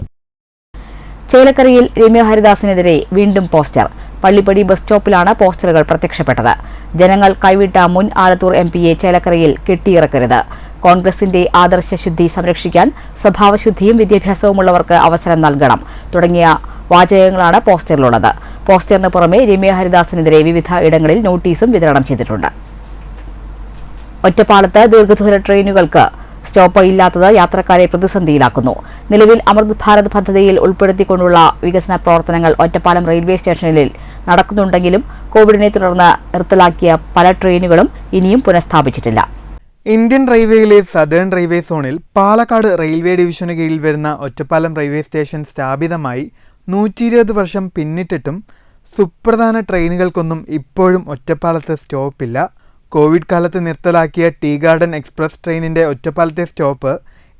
ചേലക്കരയിൽ രമ്യ ഹരിദാസിനെതിരെ വീണ്ടും പോസ്റ്റർ. പള്ളിപ്പടി ബസ് സ്റ്റോപ്പിലാണ് പോസ്റ്ററുകൾ പ്രത്യക്ഷപ്പെട്ടത്. ജനങ്ങൾ കൈവിട്ട മുൻ ആലത്തൂർ MPയെ ചേലക്കരയിൽ കെട്ടിയിറക്കരുത്. കോൺഗ്രസിന്റെ ആദർശശുദ്ധി സംരക്ഷിക്കാൻ സ്വഭാവശുദ്ധിയും വിദ്യാഭ്യാസവുമുള്ളവർക്ക് അവസരം നൽകണം തുടങ്ങിയ വാചകങ്ങളാണ് പോസ്റ്ററിലുള്ളത്. പോസ്റ്ററിന് പുറമെ രമ്യ ഹരിദാസിനെതിരെ വിവിധ ഇടങ്ങളിൽ നോട്ടീസും വിതരണം ചെയ്തിട്ടുണ്ട്. ഒറ്റപ്പാലത്ത് ദീർഘദൂര ട്രെയിനുകൾക്ക് സ്റ്റോപ്പ് ഇല്ലാത്തത് യാത്രക്കാരെ പ്രതിസന്ധിയിലാക്കുന്നു. നിലവിൽ അമൃത് ഭാരത് പദ്ധതിയിൽ ഉൾപ്പെടുത്തിക്കൊണ്ടുള്ള വികസന പ്രവർത്തനങ്ങൾ ഒറ്റപ്പാലം റെയിൽവേ സ്റ്റേഷനിൽ നടക്കുന്നുണ്ടെങ്കിലും കോവിഡിനെ തുടർന്ന് നിർത്തലാക്കിയ പല ട്രെയിനുകളും ഇനിയും പുനഃസ്ഥാപിച്ചിട്ടില്ല. ഇന്ത്യൻ റെയിൽവേയിലെ സദേൺ റെയിൽവേ സോണിൽ പാലക്കാട് റെയിൽവേ ഡിവിഷന് കീഴിൽ വരുന്ന ഒറ്റപ്പാലം റെയിൽവേ സ്റ്റേഷൻ സ്ഥാപിതമായി 120 വർഷം പിന്നിട്ടിട്ടും സുപ്രധാന ട്രെയിനുകൾക്കൊന്നും ഇപ്പോഴും ഒറ്റപ്പാലത്ത് സ്റ്റോപ്പില്ല. കോവിഡ് കാലത്ത് നിർത്തലാക്കിയ ടീ ഗാർഡൻ എക്സ്പ്രസ് ട്രെയിനിന്റെ ഒറ്റപ്പാലത്തെ സ്റ്റോപ്പ്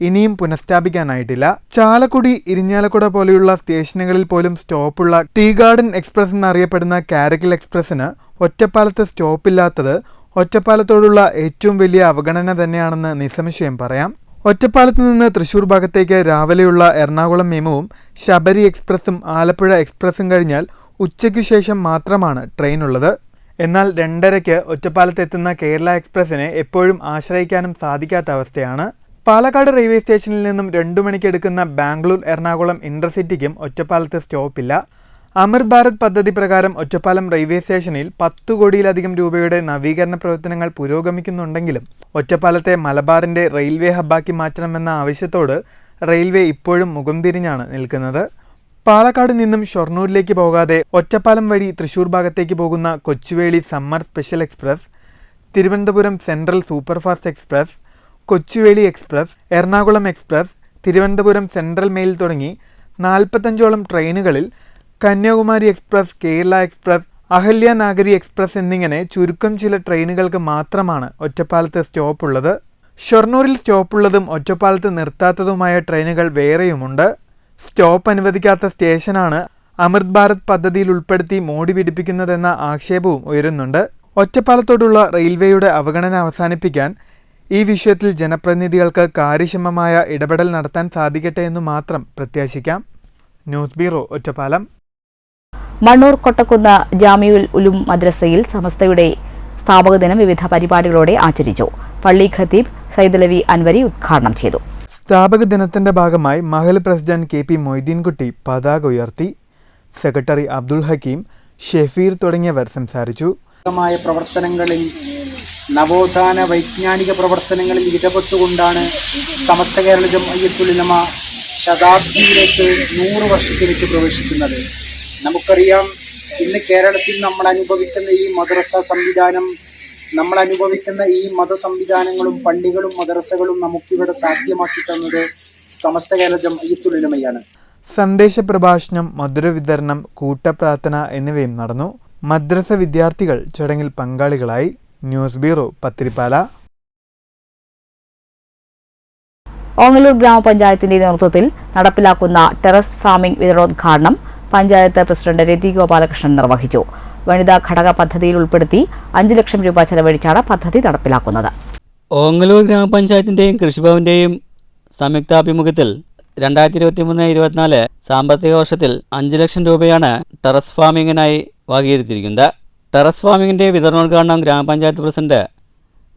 ഇനിയും പുനഃസ്ഥാപിക്കാനായിട്ടില്ല. ചാലക്കുടി, ഇരിഞ്ഞാലക്കുട പോലെയുള്ള സ്റ്റേഷനുകളിൽ പോലും സ്റ്റോപ്പുള്ള ടീ ഗാർഡൻ എക്സ്പ്രസ് എന്നറിയപ്പെടുന്ന കാരക്കൽ എക്സ്പ്രസിന് ഒറ്റപ്പാലത്ത് സ്റ്റോപ്പില്ലാത്തത് ഒറ്റപ്പാലത്തോടുള്ള ഏറ്റവും വലിയ അവഗണന തന്നെയാണെന്ന് നിസ്സംശയം പറയാം. ഒറ്റപ്പാലത്ത് നിന്ന് തൃശൂർ ഭാഗത്തേക്ക് രാവിലെയുള്ള എറണാകുളം മെമുവും ശബരി എക്സ്പ്രസും ആലപ്പുഴ എക്സ്പ്രസും കഴിഞ്ഞാൽ ഉച്ചയ്ക്കു ശേഷം മാത്രമാണ് ട്രെയിനുള്ളത്. എന്നാൽ 2:30-ക്ക് ഒറ്റപ്പാലത്ത് എത്തുന്ന കേരള എക്സ്പ്രസിനെ എപ്പോഴും ആശ്രയിക്കാനും സാധിക്കാത്ത അവസ്ഥയാണ്. പാലക്കാട് റെയിൽവേ സ്റ്റേഷനിൽ നിന്നും 2 മണിക്ക് എടുക്കുന്ന ബാംഗ്ലൂർ എറണാകുളം ഇന്റർസിറ്റിക്കും ഒറ്റപ്പാലത്ത് സ്റ്റോപ്പില്ല. അമൃത് ഭാരത് പദ്ധതി പ്രകാരം ഒറ്റപ്പാലം റെയിൽവേ സ്റ്റേഷനിൽ 10 കോടിയിലധികം രൂപയുടെ നവീകരണ പ്രവർത്തനങ്ങൾ പുരോഗമിക്കുന്നുണ്ടെങ്കിലും ഒറ്റപ്പാലത്തെ മലബാറിന്റെ റെയിൽവേ ഹബ്ബാക്കി മാറ്റണമെന്ന ആവശ്യത്തോട് റെയിൽവേ ഇപ്പോഴും മുഖം തിരിഞ്ഞാണ് നിൽക്കുന്നത്. പാലക്കാട് നിന്നും ഷൊർണൂരിലേക്ക് പോകാതെ ഒറ്റപ്പാലം വഴി തൃശൂർ ഭാഗത്തേക്ക് പോകുന്ന Kochuveli summer special express, Thiruvananthapuram central superfast express, Kochuveli express, Ernakulam express, Thiruvananthapuram central mail തുടങ്ങി 45ഓളം ട്രെയിനുകളിൽ Kanyakumari express, Kerala express, Ahalya Nagari express എന്നിങ്ങനെ ചുരുക്കം ചില ട്രെയിനുകൾക്ക് മാത്രമാണ് ഒറ്റപ്പാലത്ത് സ്റ്റോപ്പുള്ളത്. ഷൊർണൂരിൽ സ്റ്റോപ്പുള്ളതും ഒറ്റപ്പാലത്ത് നിർത്താത്തതുമായ ട്രെയിനുകൾ വേറെയുമുണ്ട്. സ്റ്റോപ്പ് അനുവദിക്കാത്ത സ്റ്റേഷനാണ് അമൃത് ഭാരത് പദ്ധതിയിൽ ഉൾപ്പെടുത്തി മോടി പിടിപ്പിക്കുന്നതെന്ന ആക്ഷേപവും ഉയരുന്നുണ്ട്. ഒറ്റപ്പാലത്തോടുള്ള റെയിൽവേയുടെ അവഗണന അവസാനിപ്പിക്കാൻ ഈ വിഷയത്തിൽ ജനപ്രതിനിധികൾക്ക് കാര്യക്ഷമമായ ഇടപെടൽ നടത്താൻ സാധിക്കട്ടെ എന്ന് മാത്രം പ്രത്യാശിക്കാം. News bureau, Ottapalam. മണ്ണൂർ കൊട്ടക്കുന്ന് ജാമിഉൽ ഉലൂം മദ്രസയിൽ സമസ്തയുടെ സ്ഥാപക ദിനം വിവിധ പരിപാടികളോടെ ആചരിച്ചു. പള്ളി ഖത്തീബ് സൈദലവി അൻവരി ഉദ്ഘാടനം ചെയ്തു. സ്ഥാപക ദിനത്തിന്റെ ഭാഗമായി മഹൽ പ്രസിഡന്റ് KP മൊയ്തീൻകുട്ടി പതാക ഉയർത്തി. സെക്രട്ടറി അബ്ദുൽ ഹക്കീം, ഷെഫീർ തുടങ്ങിയവർ സംസാരിച്ചു. പ്രവർത്തനങ്ങളിൽ നവോത്ഥാന വൈജ്ഞാനിക പ്രവർത്തനങ്ങളിൽ ഇടപെട്ടുകൊണ്ടാണ് സമസ്ത കേരള ജംഇയ്യത്തുൽ ഉലമ ശതാബ്ദിയിലേക്ക് 100 വർഷത്തിലേക്ക് പ്രവേശിക്കുന്നത്. നമുക്കറിയാം, ഇന്ന് കേരളത്തിൽ നമ്മൾ അനുഭവിക്കുന്ന ഈ മദ്രസ സംവിധാനം, നമ്മൾ അനുഭവിക്കുന്ന ഈ മതസംവിധാനങ്ങളും പള്ളികളും മദ്രസകളും നമുക്കിവിടെ സാധ്യമാക്കി തന്നത് സമസ്ത കേരള ജംഇയ്യത്തുൽ ഉലമയാണ്. സന്ദേശ പ്രഭാഷണം, മധുര വിതരണം, കൂട്ടപ്രാർത്ഥന എന്നിവയും നടന്നു. മദ്രസ വിദ്യാർത്ഥികൾ ചടങ്ങിൽ പങ്കാളികളായി. News bureau, Pathiripala. ഓങ്ങല്ലൂർ ഗ്രാമപഞ്ചായത്തിന്റെ നേതൃത്വത്തിൽ നടപ്പിലാക്കുന്ന ടെറസ് ഫാമിംഗ് വിതരണോദ്ഘാടനം പഞ്ചായത്ത് പ്രസിഡന്റ് രതി ഗോപാലകൃഷ്ണൻ നിർവഹിച്ചു. വനിതാ ഘടക പദ്ധതിയിൽ ഉൾപ്പെടുത്തി 5 ലക്ഷം രൂപ ചെലവഴിച്ചാണ് പദ്ധതി നടപ്പിലാക്കുന്നത്. ഓങ്ങല്ലൂർ ഗ്രാമപഞ്ചായത്തിന്റെയും കൃഷിഭവന്റെയും സംയുക്താഭിമുഖ്യത്തിൽ 2023-24 സാമ്പത്തിക വർഷത്തിൽ 5 ലക്ഷം രൂപയാണ് ടെറസ് ഫാമിങ്ങിനായി വകയിരുത്തിയിരിക്കുന്നത്. ടെറസ് ഫാമിങ്ങിന്റെ വിതരണോദ്ഘാടനം ഗ്രാമപഞ്ചായത്ത് പ്രസിഡന്റ്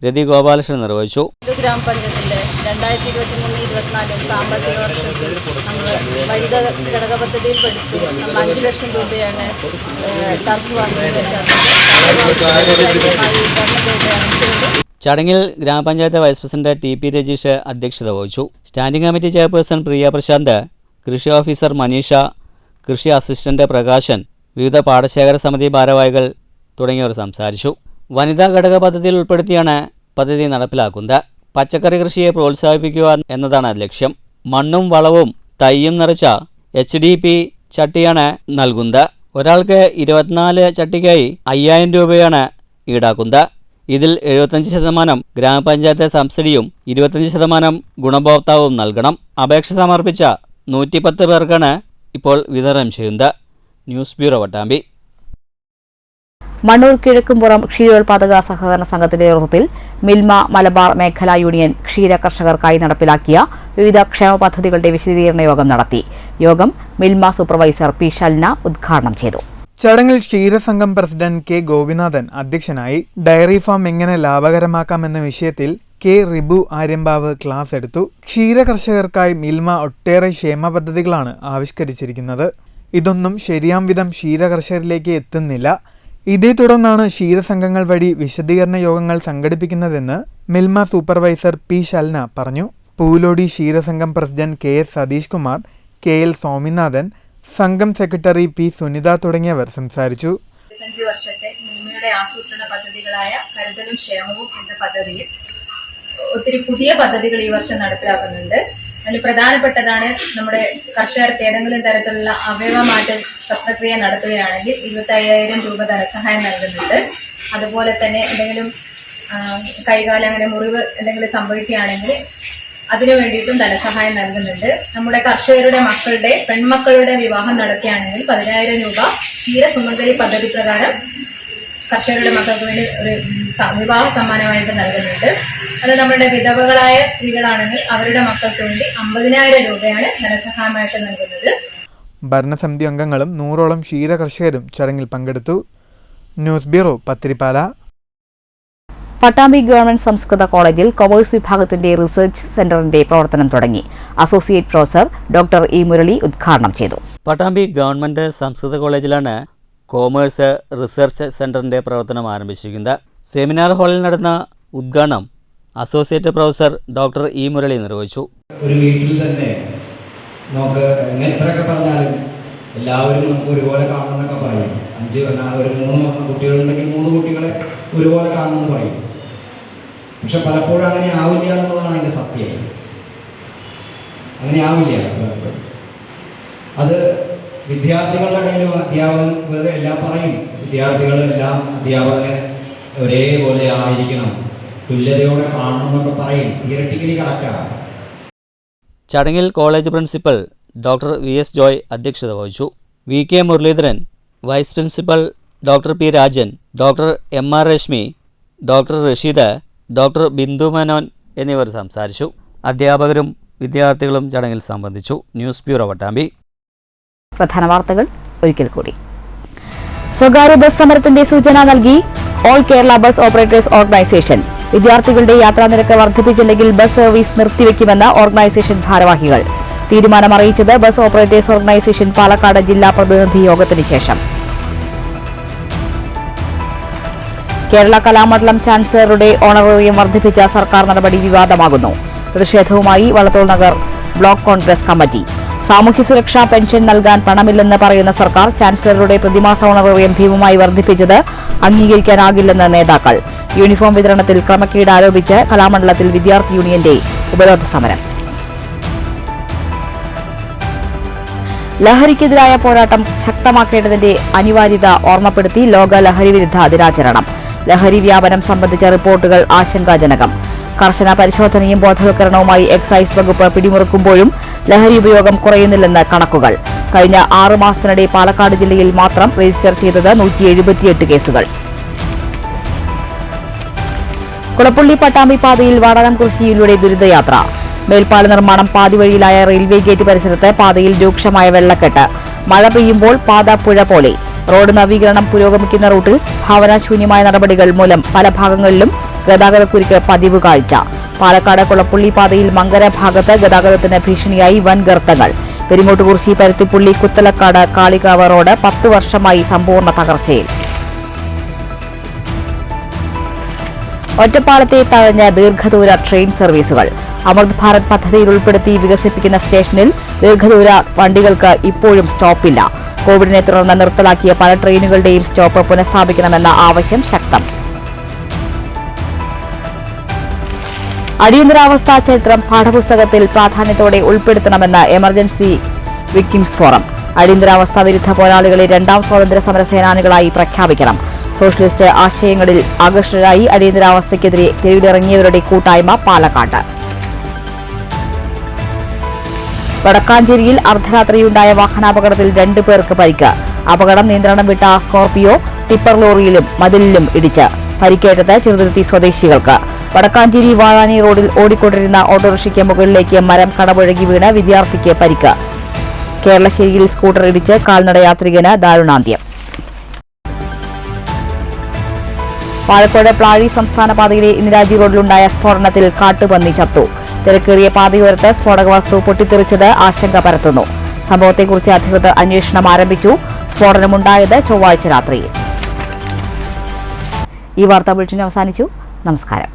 രതി ഗോപാലകൃഷ്ണൻ നിർവഹിച്ചു. ഗ്രാമപഞ്ചായത്തിന്റെ 2023-24 സാമ്പത്തിക വർഷത്തിൽ നമ്മൾ വനിതാ ഘടക പദ്ധതിയിൽ പഠിച്ചു 5 ലക്ഷം രൂപയാണ് ടെറസ് ഫാമിംഗ്. ചടങ്ങിൽ ഗ്രാമപഞ്ചായത്ത് വൈസ് പ്രസിഡന്റ് TP രജീഷ് അധ്യക്ഷത വഹിച്ചു. സ്റ്റാൻഡിംഗ് കമ്മിറ്റി ചെയർപേഴ്സൺ പ്രിയ പ്രശാന്ത്, കൃഷി ഓഫീസർ മനീഷ, കൃഷി അസിസ്റ്റന്റ് പ്രകാശൻ, വിവിധ പാടശേഖര സമിതി ഭാരവാഹികൾ തുടങ്ങിയവർ സംസാരിച്ചു. വനിതാ ഘടക പദ്ധതിയിൽ ഉൾപ്പെടുത്തിയാണ് പദ്ധതി നടപ്പിലാക്കുന്നത്. പച്ചക്കറി കൃഷിയെ പ്രോത്സാഹിപ്പിക്കുക എന്നതാണ് ലക്ഷ്യം. മണ്ണും വളവും തൈയും നിറച്ച HDP ചട്ടിയാണ് നൽകുന്നത്. ഒരാൾക്ക് 24 ചട്ടിക്കായി 5000 രൂപയാണ് ഈടാക്കുന്നത്. ഇതിൽ 75% ഗ്രാമപഞ്ചായത്ത് സബ്സിഡിയും 25% ഗുണഭോക്താവും നൽകണം. അപേക്ഷ സമർപ്പിച്ച 110 പേർക്കാണ് ഇപ്പോൾ വിതരണം ചെയ്യുന്നത്. News bureau, Pattambi. മണ്ണൂർ കിഴക്കുംപുറം ക്ഷീരോത്പാദക സഹകരണ സംഘത്തിന്റെ നേതൃത്വത്തിൽ മിൽമ മലബാർ മേഖലാ യൂണിയൻ ക്ഷീര കർഷകർക്കായി നടപ്പിലാക്കിയ വിവിധ ക്ഷേമ പദ്ധതികളുടെ വിശദീകരണ യോഗം നടത്തി. യോഗം മിൽമ സൂപ്പർവൈസർ P. ഷൽന ഉദ്ഘാടനം ചെയ്തു. ചടങ്ങിൽ ക്ഷീരസംഘം പ്രസിഡന്റ് K. ഗോപിനാഥൻ അധ്യക്ഷനായി. ഡയറി ഫാം എങ്ങനെ ലാഭകരമാക്കാമെന്ന വിഷയത്തിൽ K. റിബു ആര്യമ്പാവ് ക്ലാസ് എടുത്തു. ക്ഷീര കർഷകർക്കായി മിൽമ ഒട്ടേറെ ക്ഷേമ പദ്ധതികളാണ് ആവിഷ്കരിച്ചിരിക്കുന്നത്. ഇതൊന്നും ശരിയാം വിധം ക്ഷീര കർഷകരിലേക്ക് എത്തുന്നില്ല. ഇതേ തുടർന്നാണ് ക്ഷീരസംഘങ്ങൾ വഴി വിശദീകരണ യോഗങ്ങൾ സംഘടിപ്പിക്കുന്നതെന്ന് മിൽമ സൂപ്പർവൈസർ P. ഷൽന പറഞ്ഞു. പൂലോടി ക്ഷീരസംഘം president KS Satheesh Kumar, KL Swaminathan, സംഘം സെക്രട്ടറി P. സുനിത തുടങ്ങിയവർ സംസാരിച്ചു. 25 വർഷത്തെ മിൽമയുടെ ആസൂത്രണ പദ്ധതികളായ കരുതലും ക്ഷേമവും എന്ന പദ്ധതിയിൽ ഒത്തിരി പുതിയ പദ്ധതികൾ ഈ വർഷം നടപ്പിലാക്കുന്നുണ്ട്. അതിൽ പ്രധാനപ്പെട്ടതാണ് നമ്മുടെ കർഷകർക്ക് ഏതെങ്കിലും തരത്തിലുള്ള അവയവമാറ്റ ശസ്ത്രക്രിയ നടത്തുകയാണെങ്കിൽ 25,000 രൂപ ധനസഹായം നൽകുന്നുണ്ട്. അതുപോലെ തന്നെ എന്തെങ്കിലും കൈകാലം അങ്ങനെ മുറിവ് എന്തെങ്കിലും സംഭവിക്കുകയാണെങ്കിൽ അതിനു വേണ്ടിയിട്ടും ധനസഹായം നൽകുന്നുണ്ട്. നമ്മുടെ കർഷകരുടെ പെൺമക്കളുടെ വിവാഹം നടക്കുകയാണെങ്കിൽ 10,000 രൂപ ക്ഷീരസുമംഗലി പദ്ധതി പ്രകാരം കർഷകരുടെ മക്കൾക്ക് വേണ്ടി ഒരു വിവാഹ സമ്മാനമായിട്ട് നൽകുന്നുണ്ട്. അത് നമ്മുടെ വിധവകളായ സ്ത്രീകളാണെങ്കിൽ അവരുടെ മക്കൾക്ക് വേണ്ടി 50,000 രൂപയാണ് ധനസഹായമായിട്ട് നൽകുന്നത്. ഭരണസമിതി അംഗങ്ങളും 100ഓളം ക്ഷീര കർഷകരും ചടങ്ങിൽ പങ്കെടുത്തു. News bureau, Pathirippala. Pattambi government സംസ്കൃത കോളേജിൽ കൊമേഴ്സ് വിഭാഗത്തിന്റെ റിസർച്ച് സെന്ററിന്റെ പ്രവർത്തനം തുടങ്ങി. Associate professor doctor E Murali ഉദ്ഘാടനം ചെയ്തു. പട്ടാമ്പി ഗവൺമെന്റ് സംസ്കൃത കോളേജിലാണ് കോമേഴ്സ് റിസർച്ച് സെന്ററിന്റെ പ്രവർത്തനം ആരംഭിച്ചിരിക്കുന്നത്. സെമിനാർ ഹാളിൽ നടന്ന ഉദ്ഘാടനം associate professor doctor E Murali നിർവഹിച്ചു. ഒരു വീട്ടിൽ തന്നെ നമുക്ക് എത്രയൊക്കെ പറഞ്ഞാലും എല്ലാവരും നമുക്ക് ഒരുപോലെ കാണണമെന്നൊക്കെ പറയും. 3 കുട്ടികളുണ്ടെങ്കിൽ 3 കുട്ടികളെ ഒരുപോലെ കാണണമെന്ന് പറയും. പക്ഷെ പലപ്പോഴും അങ്ങനെ ആവില്ല എന്നുള്ളതാണ് അതിൻ്റെ സത്യം. അങ്ങനെ ആവില്ല. അത് വിദ്യാർത്ഥികളുടെ ഇടയിലും അധ്യാപകർ എല്ലാം പറയും, വിദ്യാർത്ഥികളെല്ലാം അധ്യാപകനെ ഒരേപോലെ ആയിരിക്കണം, തുല്യതയോടെ കാണണം എന്നൊക്കെ പറയും. തിയററ്റിക്കലി കറക്റ്റാണ്. ചടങ്ങിൽ college principal doctor VS Joy അധ്യക്ഷത വഹിച്ചു. VK Muraleedharan, vice principal doctor P Rajan, doctor MR Rashmi, doctor Rasheed, doctor Bindu Menon എന്നിവർ സംസാരിച്ചു. അധ്യാപകരും വിദ്യാർത്ഥികളും ചടങ്ങിൽ സംബന്ധിച്ചു. News bureau, Pattambi. പ്രധാന വാർത്തകൾ ഒരിക്കൽ കൂടി. സ്വകാര്യ ബസ് സമരത്തിന്റെ സൂചന നൽകി all Kerala bus operators organisation. വിദ്യാർത്ഥികളുടെ യാത്രാനിരക്ക് വർദ്ധിപ്പിച്ചില്ലെങ്കിൽ ബസ് സർവീസ് നിർത്തിവെക്കുമെന്ന് ഓർഗനൈസേഷൻ ഭാരവാഹികൾ. തീരുമാനം അറിയിച്ചത് ബസ് ഓപ്പറേറ്റേഴ്സ് ഓർഗനൈസേഷൻ പാലക്കാട് ജില്ലാ പ്രതിനിധി യോഗത്തിന് ശേഷം. കേരള കലാമണ്ഡലം ചാൻസലറുടെ ഓണറേറിയം വർദ്ധിപ്പിച്ച സർക്കാർ നടപടി വിവാദമാകുന്നു. പ്രതിഷേധവുമായി വള്ളത്തോൾ നഗർ ബ്ലോക്ക് കോൺഗ്രസ് കമ്മിറ്റി. സാമൂഹ്യ സുരക്ഷാ പെൻഷൻ നൽകാൻ പണമില്ലെന്ന് പറയുന്ന സർക്കാർ ചാൻസലറുടെ പ്രതിമാസ ഓണറേറിയം ഭീമമായി വർദ്ധിപ്പിച്ചത് അംഗീകരിക്കാനാകില്ലെന്ന് നേതാക്കൾ. യൂണിഫോം വിതരണത്തിൽ ക്രമക്കേട് ആരോപിച്ച് കലാമണ്ഡലത്തിൽ വിദ്യാർത്ഥി യൂണിയന്റെ ഉപരോധ സമരം. ലഹരിക്കെതിരായ പോരാട്ടം ശക്തമാക്കേണ്ടതിന്റെ അനിവാര്യത ഓർമ്മപ്പെടുത്തി ലോക ലഹരി വിരുദ്ധ ദിനാചരണം. ലഹരി വ്യാപനം സംബന്ധിച്ച റിപ്പോർട്ടുകൾ ആശങ്കാജനകം. കർശന പരിശോധനയും ബോധവൽക്കരണവുമായി എക്സൈസ് വകുപ്പ് പിടിമുറുക്കുമ്പോഴും ലഹരി ഉപയോഗം കുറയുന്നില്ലെന്ന് കണക്കുകൾ. കഴിഞ്ഞ 6 മാസത്തിനിടെ പാലക്കാട് ജില്ലയിൽ മാത്രം രജിസ്റ്റർ ചെയ്തത് 178 കേസുകൾ. കുളപ്പുള്ളി പട്ടാമ്പി പാതയിൽ വാടകം കുറിശ്ശിയിലൂടെ ദുരിതയാത്ര. മേൽപ്പാല നിർമ്മാണം പാതിവഴിയിലായ റെയിൽവേ ഗേറ്റ് പരിസരത്ത് പാതയിൽ രൂക്ഷമായ വെള്ളക്കെട്ട്. മഴ പെയ്യുമ്പോൾ പാത പുഴ പോലെ. റോഡ് നവീകരണം പുരോഗമിക്കുന്ന റൂട്ടിൽ ഭാവനാശൂന്യമായ നടപടികൾ മൂലം പല ഭാഗങ്ങളിലും ഗതാഗതക്കുരുക്ക് പതിവ് കാഴ്ച. പാലക്കാട് കുളപ്പുള്ളി പാതയിൽ മങ്കര ഭാഗത്ത് ഗതാഗതത്തിന് ഭീഷണിയായി വൻ ഗർത്തങ്ങൾ. പെരിങ്ങോട്ടുകുറിശി, പരുത്തിപ്പുള്ളി, കുത്തലക്കാട്, കാളികാവ് റോഡ് 10 വർഷമായി സമ്പൂർണ്ണ തകർച്ചയിൽ. ഒറ്റപ്പാലത്തെ തഴഞ്ഞ ദീർഘദൂര ട്രെയിൻ സർവീസുകൾ. അമൃത് ഭാരത് പദ്ധതിയിൽ ഉൾപ്പെടുത്തി വികസിപ്പിക്കുന്ന സ്റ്റേഷനിൽ ദീർഘദൂര വണ്ടികൾക്ക് ഇപ്പോഴും സ്റ്റോപ്പില്ല. കോവിഡിനെ തുടർന്ന് നിർത്തലാക്കിയ പല ട്രെയിനുകളുടെയും സ്റ്റോപ്പ് പുനഃസ്ഥാപിക്കണമെന്ന ആവശ്യം ശക്തം. അടിയന്തരാവസ്ഥാ ചരിത്രം പാഠപുസ്തകത്തിൽ പ്രാധാന്യത്തോടെ ഉൾപ്പെടുത്തണമെന്ന് എമർജൻസി വിക്ടിംസ് ഫോറം. അടിയന്തരാവസ്ഥാ വിരുദ്ധ പോരാളികളെ 2ാം സ്വാതന്ത്ര്യ സമര സേനാനികളായി പ്രഖ്യാപിക്കണം. സോഷ്യലിസ്റ്റ് ആശയങ്ങളിൽ ആകർഷകരായി അടിയന്തരാവസ്ഥയ്ക്കെതിരെ തെരുവിലിറങ്ങിയവരുടെ കൂട്ടായ്മ പാലക്കാട്ട്. വടക്കാഞ്ചേരിയിൽ അർദ്ധരാത്രിയുണ്ടായ വാഹനാപകടത്തിൽ 2 പേർക്ക് പരിക്ക്. അപകടം നിയന്ത്രണം വിട്ട സ്കോർപിയോ ടിപ്പർ ലോറിയിലും മതിലിലും ഇടിച്ച്. പരിക്കേറ്റത് ചെറുതുരുത്തി സ്വദേശികൾക്ക്. വടക്കാഞ്ചേരി വാഴാനി റോഡിൽ ഓടിക്കൊണ്ടിരുന്ന ഓട്ടോറിക്ഷയ്ക്ക് മുകളിലേക്ക് മരം കടപുഴകി വീണ് വിദ്യാർത്ഥിക്ക് പരിക്ക്. കേരളശ്ശേരിയിൽ സ്കൂട്ടർ ഇടിച്ച് കാൽനടയാത്രികന് ദാരുണാന്ത്യം. പാലക്കാട് പ്ലാഴി സംസ്ഥാന പാതയിലെ ഇന്ദിരാജി റോഡിലുണ്ടായ സ്ഫോടനത്തിൽ കാട്ടുപന്നി ചത്തു. തിരക്കേറിയ പാതയോരത്ത് സ്ഫോടക വസ്തു പൊട്ടിത്തെറിച്ചത് ആശങ്ക പരത്തുന്നു. സംഭവത്തെക്കുറിച്ച് അധികൃതർ അന്വേഷണം ആരംഭിച്ചു. സ്ഫോടനമുണ്ടായത് ചൊവ്വാഴ്ച രാത്രിയിൽ. ഈ വാർത്താ ബുള്ളറ്റിൻ അവസാനിച്ചു. നമസ്കാരം.